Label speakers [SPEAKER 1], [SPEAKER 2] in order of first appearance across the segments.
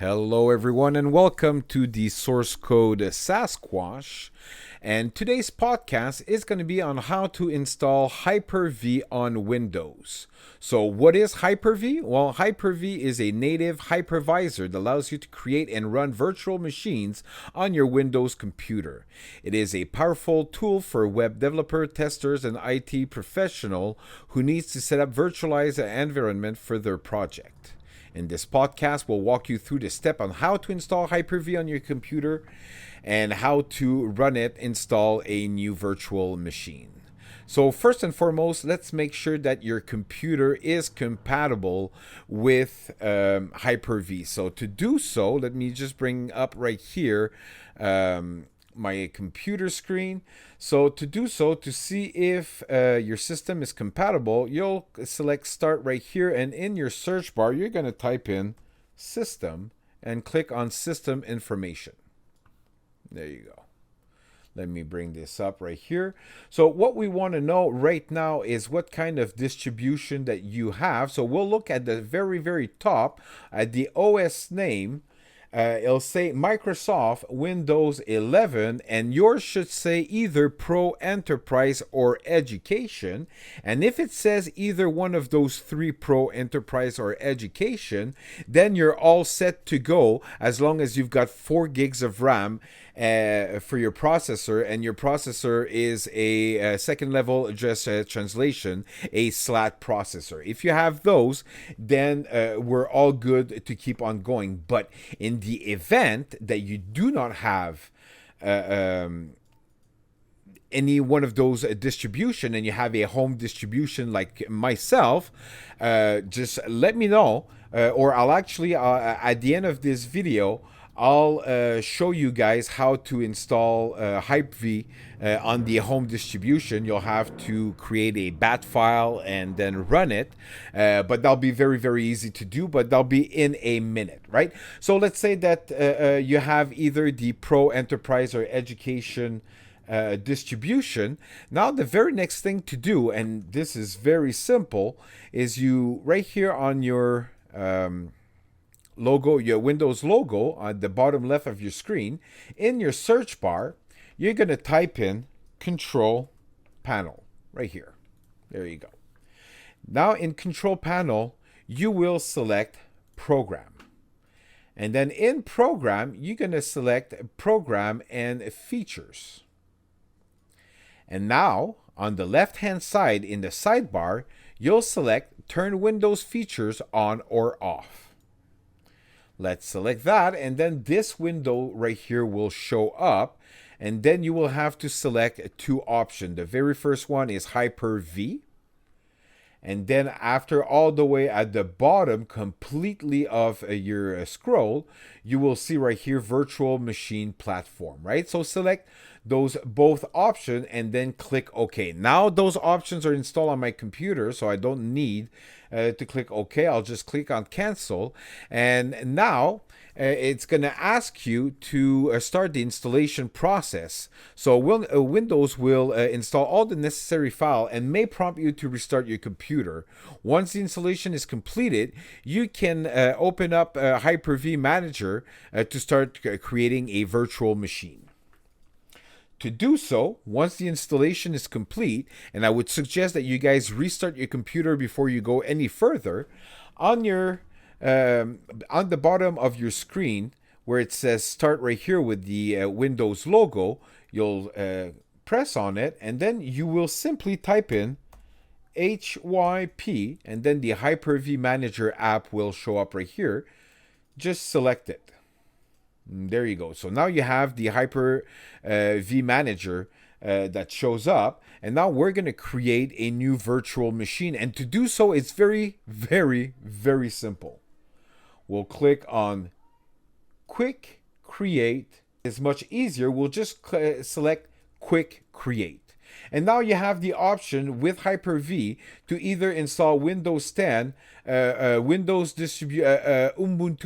[SPEAKER 1] Hello, everyone, and welcome to the Source Code Sasquatch. And today's podcast is going to be on how to install Hyper-V on Windows. So, what is Hyper-V? Well, Hyper-V is a native hypervisor that allows you to create and run virtual machines on your Windows computer. It is a powerful tool for web developer, testers, and IT professional who needs to set up virtualized environment for their project. In this podcast, we'll walk you through the step on how to install Hyper-V on your computer and how to run it, install a new virtual machine. So first and foremost, let's make sure that your computer is compatible with Hyper-V. So to do so, let me just bring up right here my computer screen. So to do so, to see if your system is compatible, you'll select Start right here, and in your search bar, you're going to type in System and click on System Information. There you go. Let me bring this up right here. So what we want to know right now is what kind of distribution that you have. So we'll look at the very top at the OS name. It'll say Microsoft Windows 11, and yours should say either Pro, Enterprise, or Education. And if it says either one of those three, Pro, Enterprise, or Education, then you're all set to go as long as you've got 4 gigs of RAM for your processor, and your processor is a second level address translation, a SLAT processor. If you have those, then we're all good to keep on going. But in the event that you do not have any one of those distribution and you have a home distribution like myself, just let me know, or I'll actually at the end of this video I'll show you guys how to install Hyper-V on the home distribution. You'll have to create a bat file and then run it, but that'll be very easy to do, but that'll be in a minute, right? So let's say that you have either the Pro, Enterprise, or Education distribution. Now the very next thing to do, and this is very simple, is you right here on your logo, your Windows logo on the bottom left of your screen, in your search bar, you're going to type in Control Panel right here. There you go. Now in Control Panel, you will select Program. And then in Program, you're going to select Program and Features. And now on the left-hand side in the sidebar, you'll select Turn Windows Features on or off. Let's select that, and then this window right here will show up, and then you will have to select 2 options. The very first one is Hyper-V, and then after all the way at the bottom completely of your scroll, you will see right here Virtual Machine Platform, right? So select those both options and then click OK. Now those options are installed on my computer, so I don't need to click OK. I'll just click on Cancel, and now it's going to ask you to start the installation process. So Windows will install all the necessary file and may prompt you to restart your computer. Once the installation is completed, you can open up Hyper-V Manager to start creating a virtual machine. To do so, once the installation is complete, and I would suggest that you guys restart your computer before you go any further, on your on the bottom of your screen where it says Start right here with the Windows logo, you'll press on it, and then you will simply type in HYP, and then the Hyper-V Manager app will show up right here. Just select it. There you go. So now you have the Hyper-V Manager that shows up, and now we're going to create a new virtual machine, and to do so it's very simple. We'll click on Quick Create. It's much easier. We'll just select Quick Create, and now you have the option with Hyper-V to either install Windows 10, Ubuntu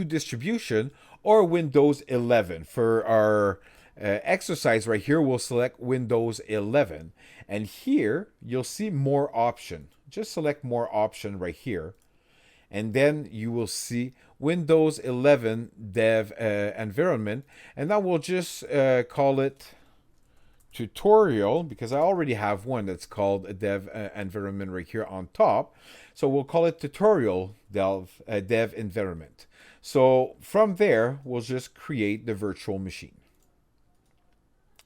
[SPEAKER 1] distribution, or Windows 11. For our exercise right here, we'll select Windows 11. And here, you'll see more option. Just select more option right here. and then you will see Windows 11 Dev Environment, and I will just call it tutorial because I already have one that's called a dev environment right here on top. So we'll call it tutorial dev environment. So from there, we'll just create the virtual machine.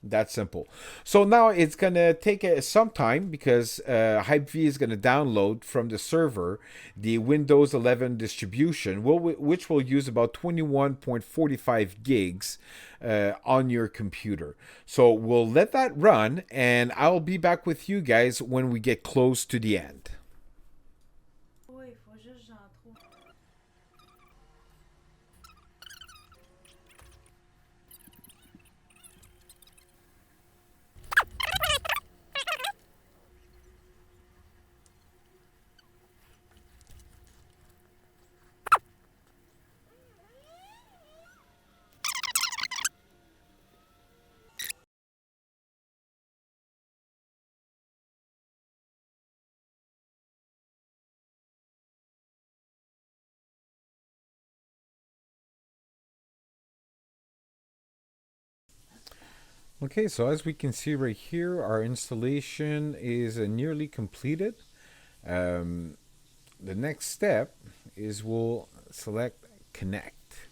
[SPEAKER 1] That simple. So now it's going to take some time because Hyper-V is going to download from the server the Windows 11 distribution, which will use about 21.45 gigs on your computer. So we'll let that run, and I'll be back with you guys when we get close to the end. Okay, so as we can see right here, our installation is nearly completed. The next step is we'll select connect.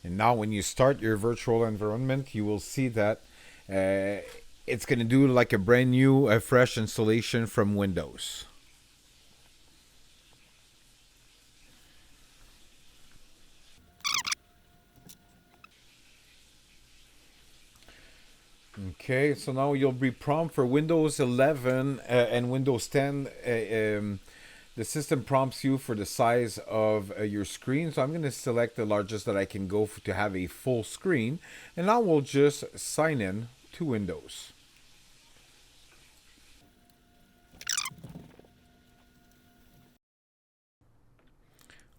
[SPEAKER 1] And now when you start your virtual environment, you will see that it's going to do like a brand new, fresh installation from Windows. Okay, so now you'll be prompt for Windows 11 and Windows 10. The system prompts you for the size of your screen. So I'm going to select the largest that I can go for to have a full screen. And now we'll just sign in to Windows.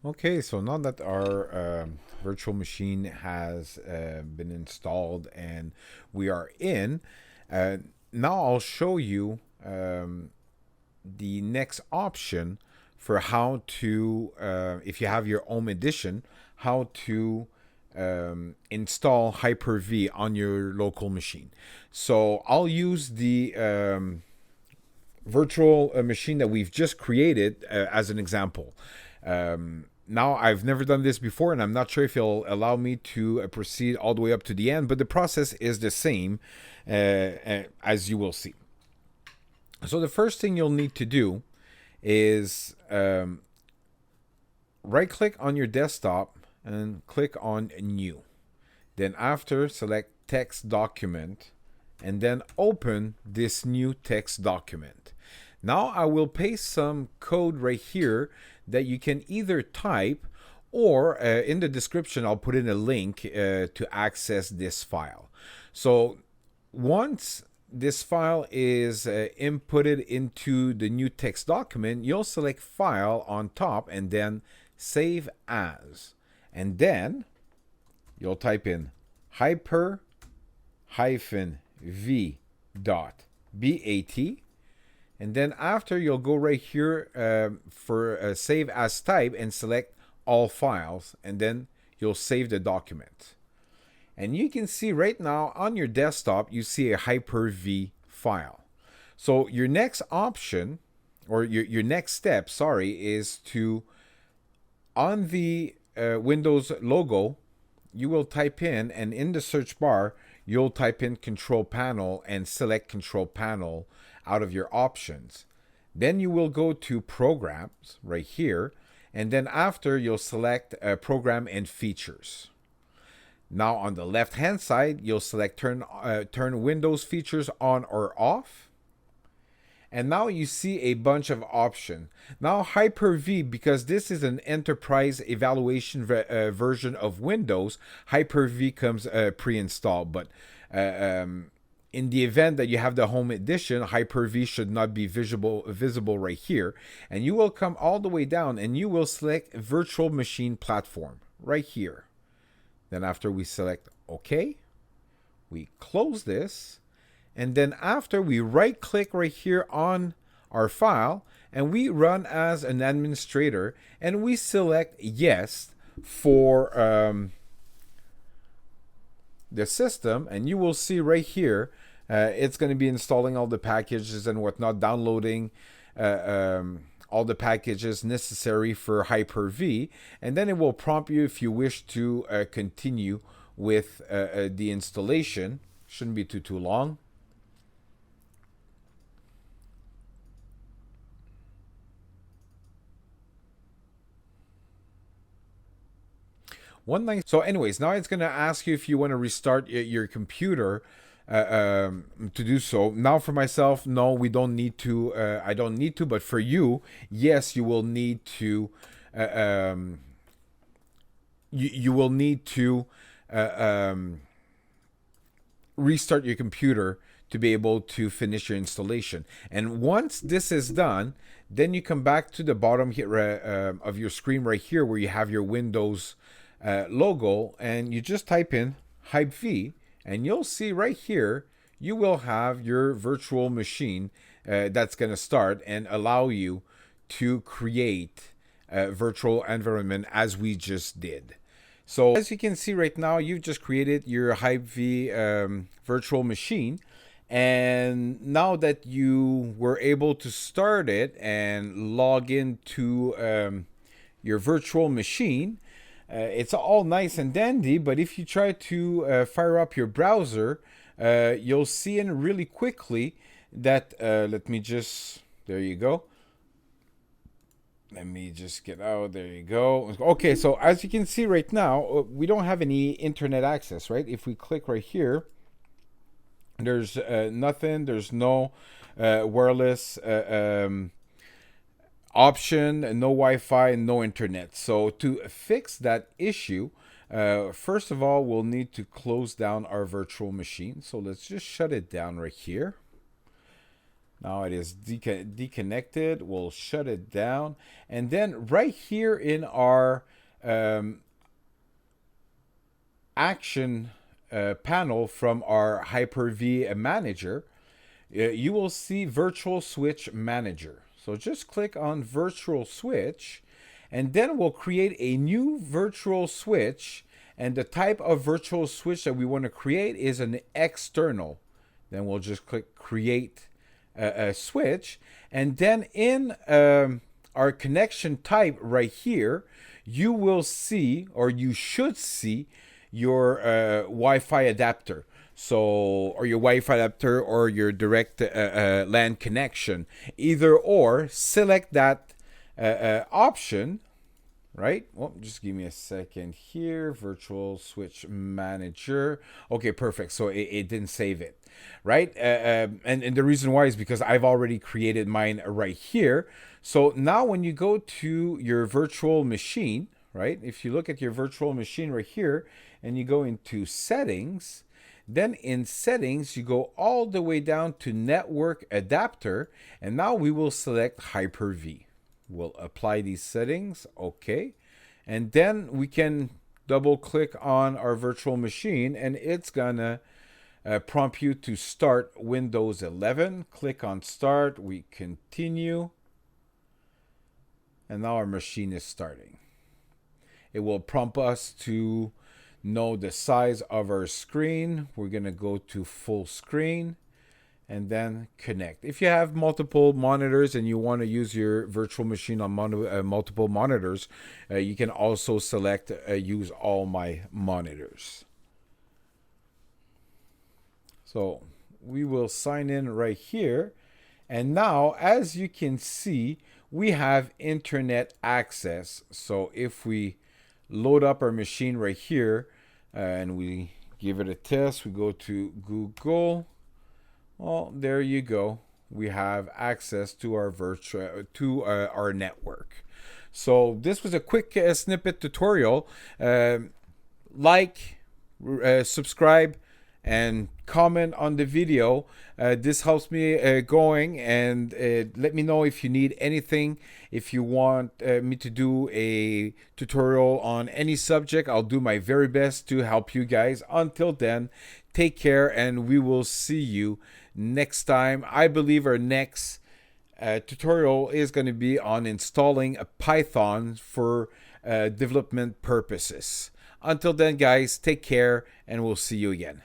[SPEAKER 1] Okay, so now that our virtual machine has been installed and we are in, now I'll show you the next option for how to, if you have your Home Edition, how to install Hyper-V on your local machine. So I'll use the virtual machine that we've just created as an example. Now, I've never done this before, and I'm not sure if it'll allow me to proceed all the way up to the end, but the process is the same as you will see. So the first thing you'll need to do is right-click on your desktop and click on New. Then after, select Text Document, and then open this new text document. Now I will paste some code right here that you can either type or in the description I'll put in a link to access this file. So once this file is inputted into the new text document, you'll select File on top and then Save As. And then you'll type in Hyper-V.bat. And then after, you'll go right here for Save As Type and select All Files. And then you'll save the document. And you can see right now on your desktop, you see a Hyper-V file. So your next option, or your next step, is to, on the Windows logo, you will type in, and in the search bar, you'll type in Control Panel and select Control Panel out of your options. Then you will go to Programs right here, and then after you'll select Program and Features. Now on the left hand side, you'll select turn Windows features on or off. And now you see a bunch of options. Now Hyper-V, because this is an enterprise evaluation version of Windows, Hyper-V comes pre-installed. But in the event that you have the Home Edition, Hyper-V should not be visible right here. And you will come all the way down and you will select Virtual Machine Platform right here. Then after we select OK, we close this. And then after, we right click right here on our file and we run as an administrator and we select yes for the system, and you will see right here it's going to be installing all the packages and whatnot, downloading all the packages necessary for Hyper-V, and then it will prompt you if you wish to continue with the installation. Shouldn't be too long. One thing. So, anyways, now it's gonna ask you if you want to restart your computer to do so. Now, for myself, no, we don't need to. I don't need to, but for you, yes, you will need to. You will need to restart your computer to be able to finish your installation. And once this is done, then you come back to the bottom here of your screen right here where you have your Windows logo, and you just type in Hyper-V, and you'll see right here you will have your virtual machine that's going to start and allow you to create a virtual environment as we just did. So as you can see right now, you've just created your Hyper-V virtual machine. And now that you were able to start it and log into your virtual machine, it's all nice and dandy. But if you try to fire up your browser, you'll see in really quickly that, let me just, there you go. Let me just get out. There you go. Okay, so as you can see right now, we don't have any internet access, right? If we click right here, there's nothing. There's no wireless option, no Wi-Fi, no internet. So to fix that issue, first of all, we'll need to close down our virtual machine. So let's just shut it down right here. Now it is deconnected. We'll shut it down. And then right here in our action panel from our Hyper-V manager, you will see Virtual Switch Manager. So just click on Virtual Switch, and then we'll create a new virtual switch. And the type of virtual switch that we want to create is an external. Then we'll just click Create a switch, and then in our connection type right here, you will see, or you should see, your Wi-Fi adapter. So, or your Wi-Fi adapter or your direct LAN connection. Either or, select that option, right? Well, just give me a second here. Virtual Switch Manager. Okay, perfect. So it didn't save it, right? And the reason why is because I've already created mine right here. So now when you go to your virtual machine, right? If you look at your virtual machine right here and you go into settings, then in settings, you go all the way down to network adapter. And now we will select Hyper-V. We'll apply these settings. Okay. And then we can double click on our virtual machine and it's gonna prompt you to start Windows 11. Click on start. We continue. And now our machine is starting. It will prompt us to know the size of our screen. We're going to go to full screen and then connect. If you have multiple monitors and you want to use your virtual machine on multiple monitors, you can also select use all my monitors. So we will sign in right here. And now, as you can see, we have internet access. So if we load up our machine right here and we give it a test, we go to Google. Well, there you go. We have access to our our network. So this was a quick snippet tutorial. Like, subscribe, and comment on the video. This helps me going, and let me know if you need anything. If you want me to do a tutorial on any subject, I'll do my very best to help you guys. Until then, take care, and we will see you next time. I believe our next tutorial is going to be on installing a Python for development purposes. Until then, guys, take care, and we'll see you again.